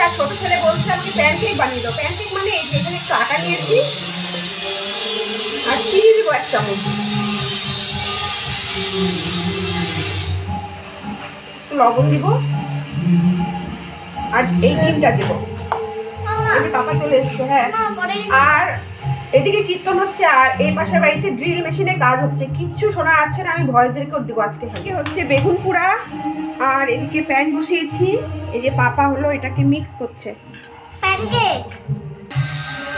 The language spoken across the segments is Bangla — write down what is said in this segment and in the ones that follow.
আর ছোট ছেলে বলছে আমি প্যানকেক বানিয়ে দাও। প্যানকেক মানে এই যে এখানে একটু আটা নিয়েছি আর চিনি দিব 1 চামচ, লবণ দিব আর এই ডিমটা দিব। পাপা চলে এসছে। হ্যাঁ, আর এদিকে কীর্তন হচ্ছে আর এই পাশের বাড়িতে ড্রিল মেশিনে কাজ হচ্ছে। কিচ্ছু শোনা যাচ্ছে না, আমি ভয়েস রেকর্ড দেবো আজকে। হচ্ছে বেগুন পোড়া আর এদিকে প্যান বসিয়েছি। এই যে পাপা হলো এটাকে মিক্স করছে। প্যানকেক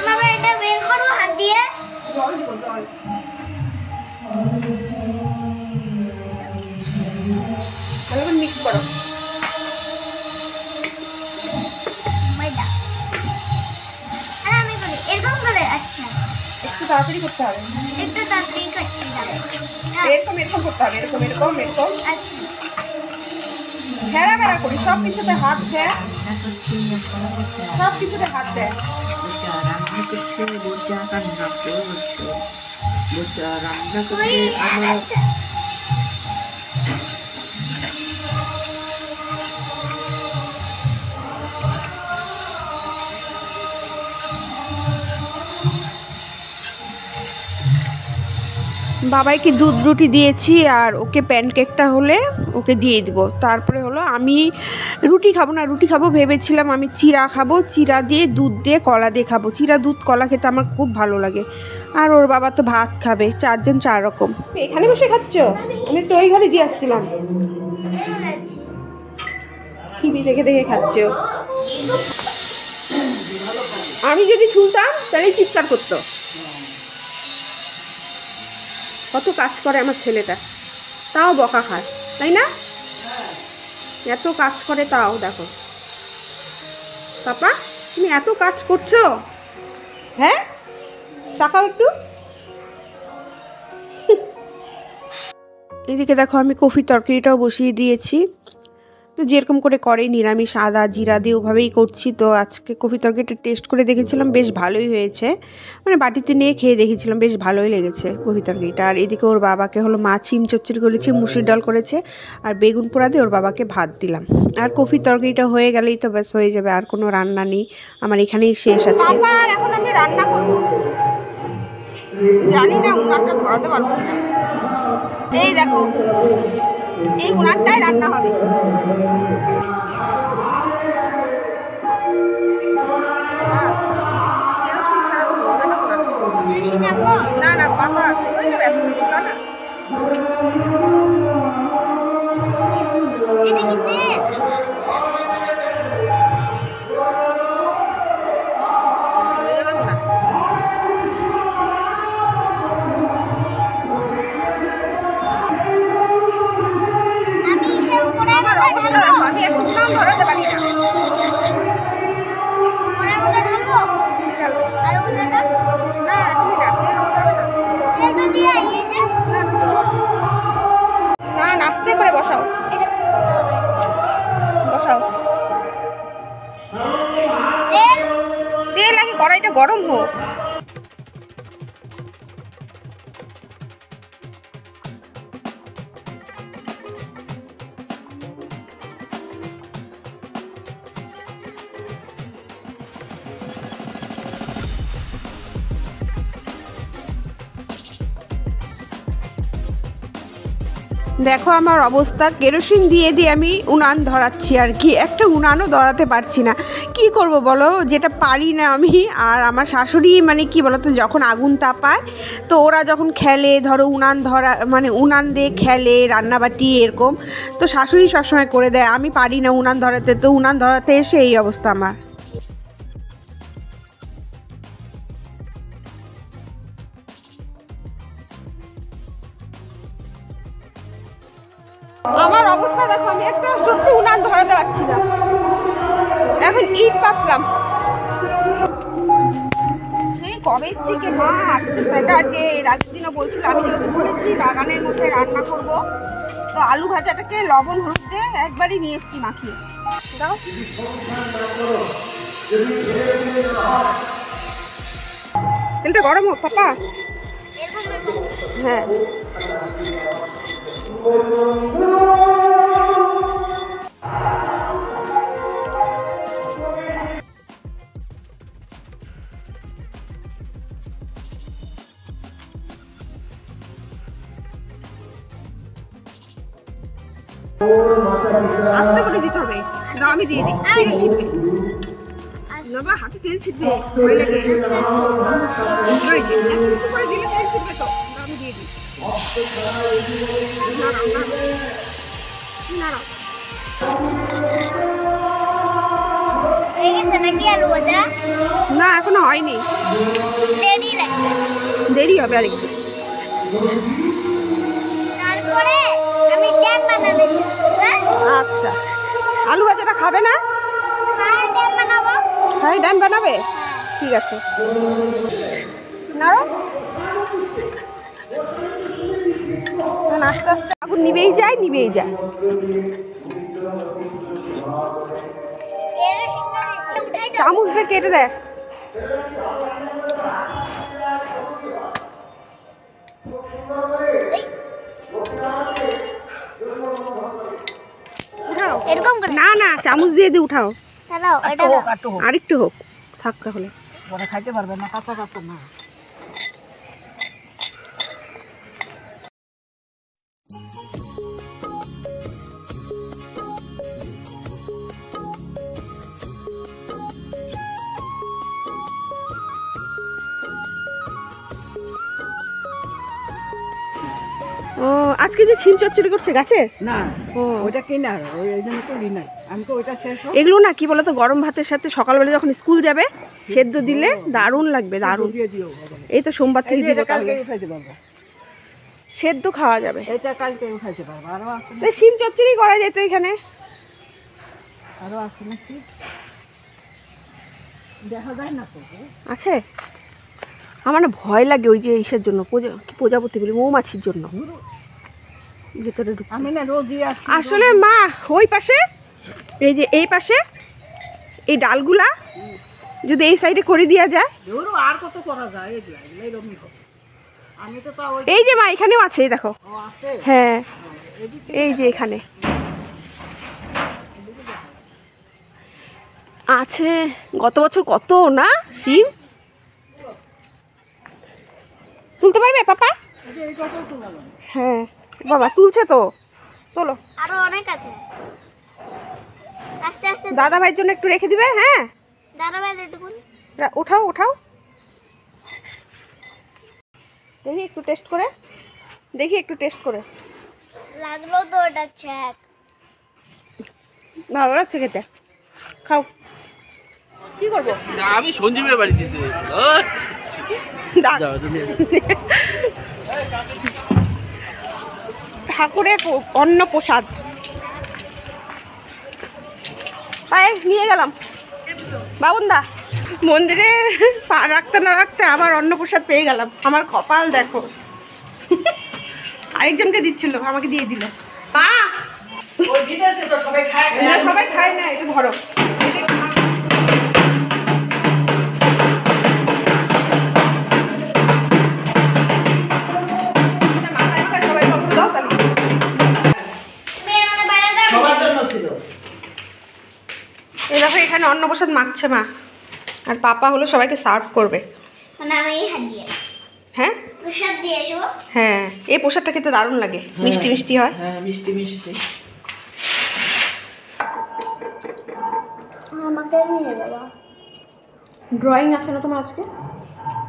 মামা এটা বের করো হাত দিয়ে। জল দিব, জল। ভালো করে মিক্স করো। ময়দা আর আমি করি এরকম করে। আচ্ছা, একটু তাড়াতাড়ি করতে হবে, একটু তাড়াতাড়ি করছি। এরকম এরকম করতে হবে, এরকম এরকম এরকম। আচ্ছা, হেরা বেড়া করি, সব কিছুতে হাত দেয়, সব কিছুতে হাত দেয়। রান্না করছে, বোঝা রান্না করছে, বোঝা রান্না করছে। আমার বাবাইকে দুধ রুটি দিয়েছি আর ওকে প্যানকেকটা হলে ওকে দিয়ে দিব। তারপরে হলো আমি রুটি খাবো না, রুটি খাবো ভেবেছিলাম আমি চিড়া খাবো, চিড়া দিয়ে দুধ দিয়ে কলা দিয়ে খাবো। চিড়া দুধ কলা খেতে আমার খুব ভালো লাগে। আর ওর বাবা তো ভাত খাবে, 4 জন 4 রকম। এখানে বসে খাচ্ছ? আমি তো ওই ঘরে দিয়ে আসছিলাম। টিভি দেখে দেখে খাচ্ছ। আমি যদি ছুলতাম তাহলে চিৎকার করতো। কত কাজ করে আমার ছেলেটা, তাও বকা খায়, তাই না? এত কাজ করে তাও দেখো। পাপা তুমি এত কাজ করছো, হ্যাঁ? তাকাও একটু। এদিকে দেখো আমি কফি তরকারিটাও বসিয়ে দিয়েছি। তো যেরকম করে নিরামিষ আদা জিরা দিয়ে ওভাবেই করছি। তো আজকে কফি তরকারিটা টেস্ট করে দেখেছিলাম, বেশ ভালোই হয়েছে। মানে বাটিতে নিয়ে খেয়ে দেখেছিলাম, বেশ ভালোই লেগেছে কফি তরকারিটা। আর এদিকে ওর বাবাকে হলো মা চিম চচ্চড়ি করেছে, মুসুর ডাল করেছে আর বেগুন পোড়া দিয়ে ওর বাবাকে ভাত দিলাম। আর কফি তরকারিটা হয়ে গেলেই তো ব্যাস হয়ে যাবে, আর কোনো রান্না নেই আমার, এখানেই শেষ আছে। আর এখন আমি রান্না করব, জানি না উনানটা ধরাতে পারবো কিনা। এই দেখো এই উনানটাই রান্না হবে। না না পাতা আছে, ওই যে এত চুলা না। এটা কি তেল? আমি এখন উনান ধরাতে পারি না। না নাস্তে করে বসাও, বসাও। তেল আগে কড়াইটা গরম হোক। দেখো আমার অবস্থা, কেরোসিন দিয়ে দিয়ে আমি উনান ধরাচ্ছি আর কি, একটা উনানও ধরাতে পারছি না। কি করব বলো, যেটা পারি না আমি। আর আমার শাশুড়ি মানে কি বলো তো, যখন আগুন তাপায় তো ওরা যখন খেলে, ধরো উনান ধরা মানে উনান দিয়ে খেলে রান্নাবাটি এরকম, তো শাশুড়ি সবসময় করে দেয়, আমি পারি না উনান ধরাতে। তো উনান ধরাতে এসে এই অবস্থা আমার। আমার অবস্থা দেখো, আমি একটা ছোট্ট উনান ধরাতে পারছি না। এখন ইট পাতলাম সেই কবের থেকে। মা আজকে স্যাটারডে, রাতের দিনও বলছিল, আমি যেহেতু বলেছি বাগানের মধ্যে রান্না করব, তো আলু ভাজাটাকে লবণ হলুদ দিয়ে একবারই নিয়ে এসেছি মাখিয়ে। দাও তেলটা গরম হোক পাপা। হ্যাঁ আস্তে করে দিতে হবে। না আমি দিয়ে দিই, তেল ছিটবে না বা হাতে তেল ছিটবে, ভয় লাগে। ওই যে একটু করে দিলে তেল ছিটবে তো। না আমি দিয়ে দিই। নাড়াও নাড়াও। হয়ে গেছে নাকি আলু ভাজা? না এখনো হয়নি, দেরি লাগবে। দেরি হবে আরেকটু। তারপরে আমি ড্যাম বানাবো শিখবো। হ্যাঁ আচ্ছা, আলু ভাজাটা খাবে না? হ্যাঁ ড্যাম বানাবো। হ্যাঁ ডাম বানাবে, ঠিক আছে। নাড়ো। এখন আস্তে আস্তে আগুন নিবেই যায়। এর সিগন্যাল দিছি উঠাই দাও। চামচ দিয়ে কেটে দেয়। এই, উঠাও। এরকম করে না না, চামচ দিয়ে উঠাও। দাও এটা দাও। আরেকটু হোক, থাক তাহলে। পরে খাইতে পারবে না, কাঁচা কাঁচা না। ও আজকে যে ছিম চচ্চড়ি করছে গাছে, না ও ওইটা কিনার, ওই জন্য তো লি নাই। আমি তো ওইটা শেষ হোক এগুলো না কি বলতো, গরম ভাতের সাথে সকালবেলা যখন স্কুল যাবে সেদ্ধ দিলে দারুণ লাগবে, দারুণ। দিয়ে দিও। এই তো সোমবার থেকে দিব, কালকে তাহলে উঠাইতে পারবো, সেদ্ধ খাওয়া যাবে। এটা কালকে উঠাইতে পারবো। আরো আছে না? তো শিম চচ্চড়ি করা যেত এখানে। আরো আছে নাকি দেখা যায় না তো। আছে, আমার না ভয় লাগে ওই যে ইসের জন্য, প্রজাপতি বলি, মৌমাছির জন্য ভেতরে ঢুকতে। আমি না রোজই আসি। আসলে মা ওই পাশে, এই যে এই পাশে এই ডালগুলা যদি এই সাইডে করে দেওয়া যায়। ধরো আর কত করা যায়, এরকমই হবে। আমি তো তাও এই যে মা এখানেও আছে, এই দেখো। ও আছে। হ্যাঁ এই যে এখানে আছে। গত বছর কত না শিম তুলতে পারবে পাপা? এই কত তুলালো? হ্যাঁ বাবা তুলছে তো, তোলো। আরো অনেক আছে। আস্তে আস্তে দাদা ভাইয়ের জন্য একটু রেখে দিবে। হ্যাঁ দাদা ভাই একটু উঠাও উঠাও, দেখি একটু টেস্ট করে। লাগলো তো এটা ছ্যাক। ভালো লাগছে খেতে, খাও। কি করবো? আমি সঞ্জীবের বাড়ি দিতে ঠাকুরের অন্ন প্রসাদ তাই নিয়ে গেলাম। বাবুন্দা মন্দিরে পা রাখতে না রাখতে আবার অন্ন প্রসাদ পেয়ে গেলাম। আমার কপাল দেখো, আরেকজনকে দিচ্ছিল, আমাকে দিয়ে দিল। মা সবাই খায় না, এটা ধরো। এই দেখো এখানে অন্নপ্রসাদ মাখছে মা, আর পাপা হলো সবাইকে সার্ভ করবে। মানে আমি হাত দিয়ে হ্যাঁ প্রসাদ দিয়ে এসো। হ্যাঁ এই প্রসাদটা খেতে দারুণ লাগে, মিষ্টি মিষ্টি হয়। হ্যাঁ মিষ্টি মিষ্টি। আমাকে নিয়ে যাবা। ড্রয়িং আছে না তোমার আজকে?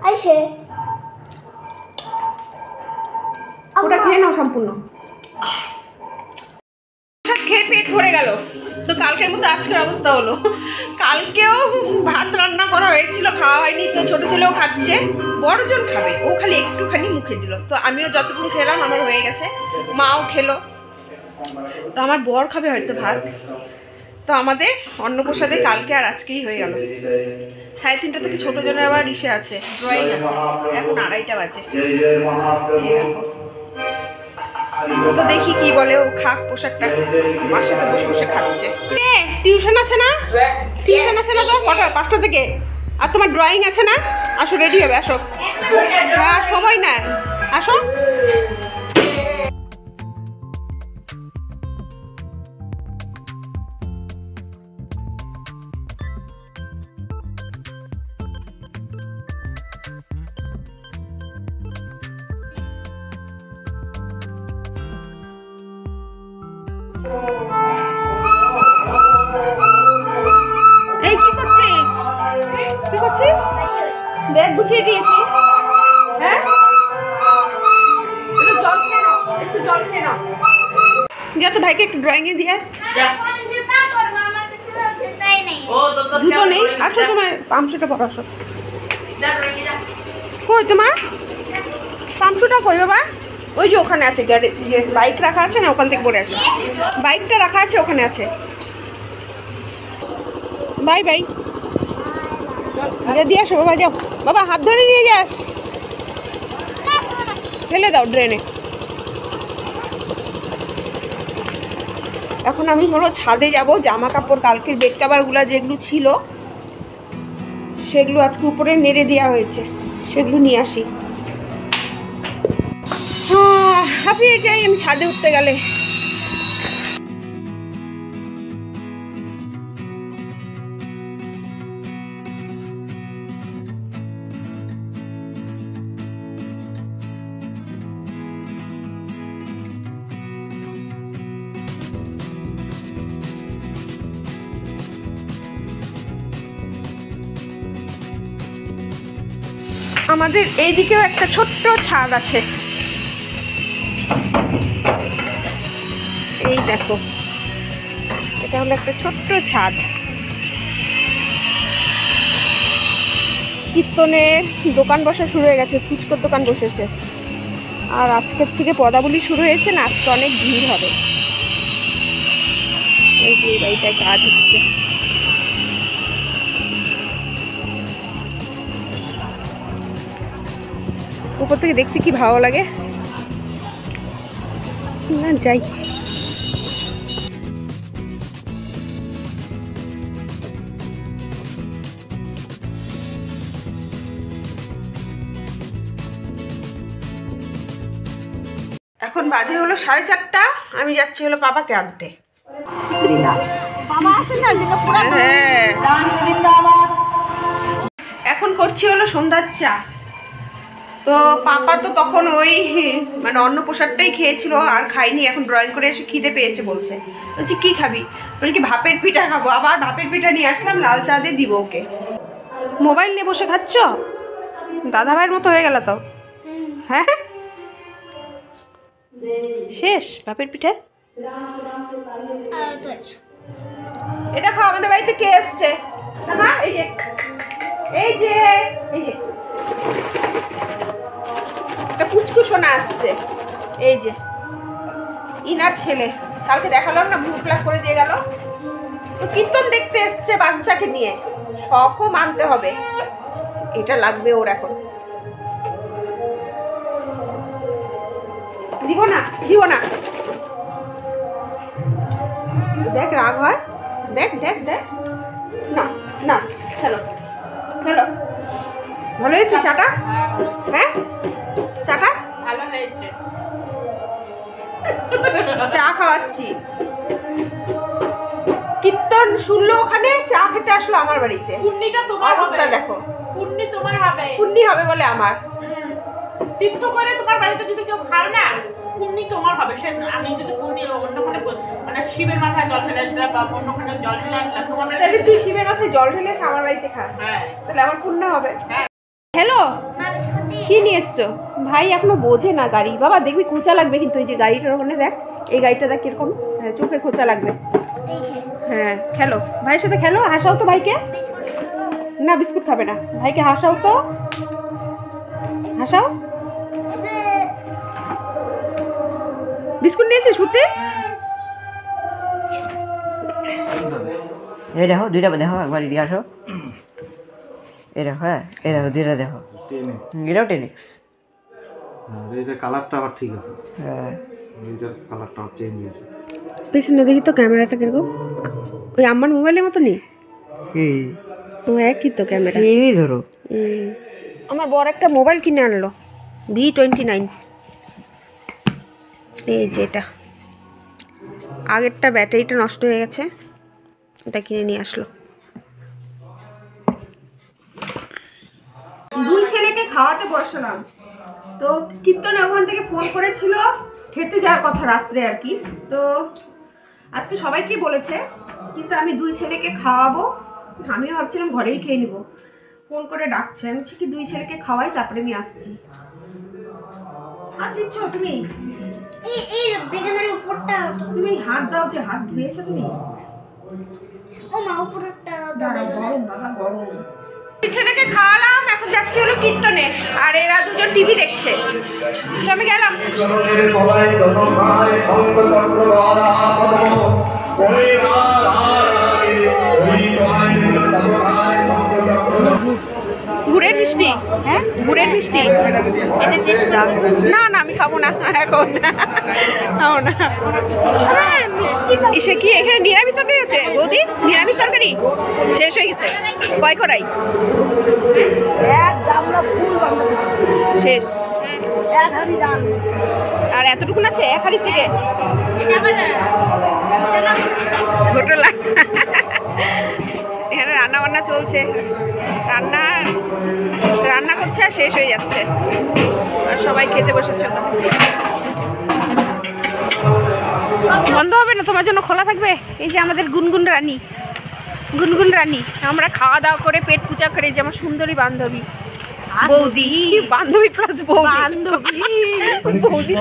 আইসে ওটা খেয়ে নাও সম্পূর্ণ। খেয়ে পেট ভরে গেল, তো কালকের মতো আজকের অবস্থা হলো। কালকেও ভাত রান্না করা হয়েছিল, খাওয়া হয়নি, তো ছোটো ছেলেও খাচ্ছে, বড়জন খাবে, ও খালি একটুখানি মুখে দিল, তো আমিও যতটুকু খেলাম আমার হয়ে গেছে, মাও খেলো, তো আমার বর খাবে হয়তো ভাত। তো আমাদের অন্নপ্রসাদে কালকে আর আজকেই হয়ে গেল। 3:30 থেকে ছোটো জনের আবার ইসে আছে, ড্রয়িং আছে, এখন 2:30 বাজে। এই দেখো, তো দেখি কি বলে, ও খাক পোশাকটা, মার সাথে বসে বসে খাচ্ছে। টিউশন আছে না তোর? কটা? 5টা থেকে। আর তোমার ড্রয়িং আছে না? আসো রেডি হবে, আসো। হ্যাঁ সময় না, আসো। করছিস? ব্যাগ গুছিয়ে দিয়েছি। হ্যাঁ, একটু জল খেয়ে নাও, একটু জল খেয়ে নাও। যা তো ভাইকে একটু ড্রয়িংয়ে দিয়ে। জুতো নেই? আচ্ছা তোমার পামশুটা পরো। আসো। কই তোমার পামশুটা কই বাবা? ওই যে ওখানে আছে, গাড়ি যে বাইক রাখা আছে না, ওখান থেকে পড়ে আছে। বাইকটা রাখা আছে ওখানে আছে। Bye bye. দিয়ে আসো বাবা, যাও বাবা, হাত ধরে নিয়ে যাস, ফেলে দাও ড্রেনে। এখন আমি হলো ছাদে যাব, জামা কাপড় কালকের বেড কাভারগুলো যেগুলো ছিল সেগুলো আজকে উপরে নেড়ে দেওয়া হয়েছে, সেগুলো নিয়ে আসি। হাঁপিয়ে যাই আমি ছাদে উঠতে গেলে। আমাদের এইদিকেও একটা ছোট্ট ছাদ আছে, এই দেখো, এটা হলো একটা ছোট্ট ছাদ। কীর্তনের দোকান বসা শুরু হয়ে গেছে, ফুচকোর দোকান বসেছে। আর আজকের থেকে পদাবলী শুরু হয়েছে না, আজকে অনেক ভিড় হবে। এই যে এই বাড়িটায় কাজ হচ্ছে। উপর থেকে দেখতে কি ভালো লাগে না, যাই। এখন বাজে হলো 4:30, আমি যাচ্ছি হলো পাপাকে আনতে। হ্যাঁ, এখন করছি হলো সন্ধ্যার চা। তো পাপা তো তখন ওই মানে অন্য প্রসাদটাই খেয়েছিল, আর খাইনি। এখন ড্রয়িং করে এসে খিদে পেয়েছে বলছে। বলছি কী খাবি? বলছি কি ভাপের পিঠা খাবো। আবার ভাপের পিঠা নিয়ে আসলাম, লাল চা দিয়ে দিব ওকে। মোবাইল নিয়ে বসে খাচ্ছ? দাদাভাইয়ের মতো হয়ে গেল তো। হ্যাঁ, শেষ ভাপের পিঠা। এটা খাও। আমাদের বাড়িতে কে এসছে? এই যে এই যে এই যে একটা পুচকু সোনা আসছে, এই যে ইনার ছেলে। কালকে দেখালাম না, ভুল প্লাক করে দিয়ে গেল। তো কীর্তন দেখতে এসছে বাচ্চাকে নিয়ে, শখও মানতে হবে, এটা লাগবে ওর। এখন দিব না, দিব না। দেখ রাগ হয়, দেখ দেখ দেখ। না না, চলো চলো। ভালো হয়েছে চাটা? হ্যাঁ, চাটা ভালো হয়েছে। চা খাওয়াচ্ছি। কীর্তন শুনলো ওখানে, চা খেতে আসলো আমার বাড়িতে। পুণ্যিটা তোমার অবস্থা হবে। দেখো, পুণ্যি তোমার হবে। পুণ্যি হবে বলে আমার। তীর্থ করে তোমার বাড়িতে যদি কেউ খায় না, পুণ্যি তোমার হবে। সে আমি যদি পুণ্যি অন্যখানে মানে শিবের মাথায় জল ঢেলে আসলাম বা অন্যখানে জল ঢেলে আসলাম, তোমার বাড়িতে তাহলে তুই শিবের মাথায় জল ঢেলে এসে আমার বাড়িতে খা। হ্যাঁ, তাহলে আমার পুণ্য হবে। হ্যাঁ। হ্যালো, কি নিয়ে এসছো? ভাই এখনো বোঝে না গাড়ি। বাবা দেখবি খোঁচা লাগবে কিন্তু। এই যে গাড়িটার ওখানে দেখ, এই গাড়িটা দেখ কিরকম। হ্যাঁ, চোখে খোঁচা লাগবে। হ্যাঁ, খেলো, ভাইয়ের সাথে খেলো। হাসাও তো ভাইকে। না, বিস্কুট খাবে না। ভাইকে হাসাও তো, হাসাও। বিস্কুট নিয়েছিস শুতে? এই দেখো দুইটা দেখো, একবার এদিকে আসো। এই দেখো, হ্যাঁ এই দেখো দুইটা দেখো, এটাও 10X। এটা কালারটা আবার ঠিক আছে। হ্যাঁ, এইটার কালারটা চেঞ্জ হয়েছে। পেছনে দেখি তো ক্যামেরাটা কিরকম। ওই আমার মোবাইলের মতো নেই, এই ও একই তো ক্যামেরা। এই ধরো। আমার বড় একটা মোবাইল কিনে আনলো, V29। এই যে এটা, আগেরটা ব্যাটারিটা নষ্ট হয়ে গেছে, এটা কিনে নিয়ে আসলো। দুই ছেলেকে খাওয়াতে বসলাম, তো কীর্তনে ওখান থেকে ফোন করেছিল খেতে যাওয়ার কথা রাত্রে আর কি। তো আজকে সবাইকে বলেছে, কিন্তু আমি দুই ছেলেকে খাওয়াবো। আমিও ভাবছিলাম ঘরেই খেয়ে নিব। ফোন করে ডাকছে, আমি কি 2 ছেলেকে খাওয়াই তারপরে আমি আসছি। হাত দিচ্ছ তুমি? এই বেগুনের উপরটা তুমি হাত দাও, যে হাত ধুয়েছো তুমি। ও মা উপরটা দাঁড়াও, গরম বাবা গরম। ছেলেকে খাওয়ালাম, এখন যাচ্ছি হলো কীর্তনে, আর এরা দুজন টিভি দেখছে। তো আমি গেলাম। গুড়ের মিষ্টি, হ্যাঁ গুড়ের মিষ্টি, এটা টেস্ট না না আমি খাবো না এখন, খাবো না। এসে কি এখানে নিরামিষ তরকারি হচ্ছে বৌদি? নিরামিষ তরকারি শেষ হয়ে গেছে, কয় কড়াই শেষ, আর এতটুকুন আছে এক হাড়ির থেকে ঘটলা। এখানে রান্না বান্না চলছে, রান্না করছে আর শেষ হয়ে যাচ্ছে, আর সবাই খেতে বসেছে। বন্ধ হবে না, তোমার জন্য খোলা থাকবে। এই যে আমাদের গুনগুন রানী, গুনগুন রানী, আমরা খাওয়া দাওয়া করে পেট পূজা করে, যে আমার সুন্দরী বান্ধবী বৌদি, বান্ধবী প্লাস বান্ধবী বৌদি,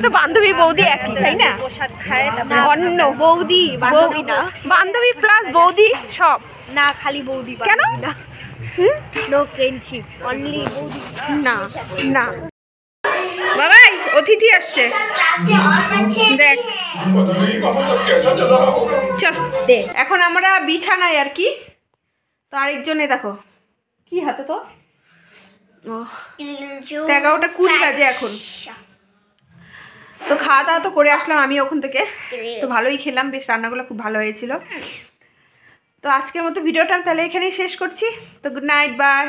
তো বান্ধবী বৌদি একই তাই না? প্রসাদ খায় অন্য বৌদি বান্ধবী না, বান্ধবী প্লাস বৌদি সব না খালি বৌদি। কেন? নো ফ্রেন্ডশিপ, অনলি বৌদি। না না বাবাই, অতিথি আসছে দেখ। চল এখন আমরা বিছানায় আর কি। তো আরেকজনে দেখো কি হাতে, তো 11:20 বাজে এখন। তো খাওয়া দাওয়া তো করে আসলাম আমি ওখান থেকে, তো ভালোই খেলাম, বেশ রান্নাগুলো খুব ভালো হয়েছিল। তো আজকের মতো ভিডিওটা তাহলে এখানেই শেষ করছি। তো গুড নাইট, বাই।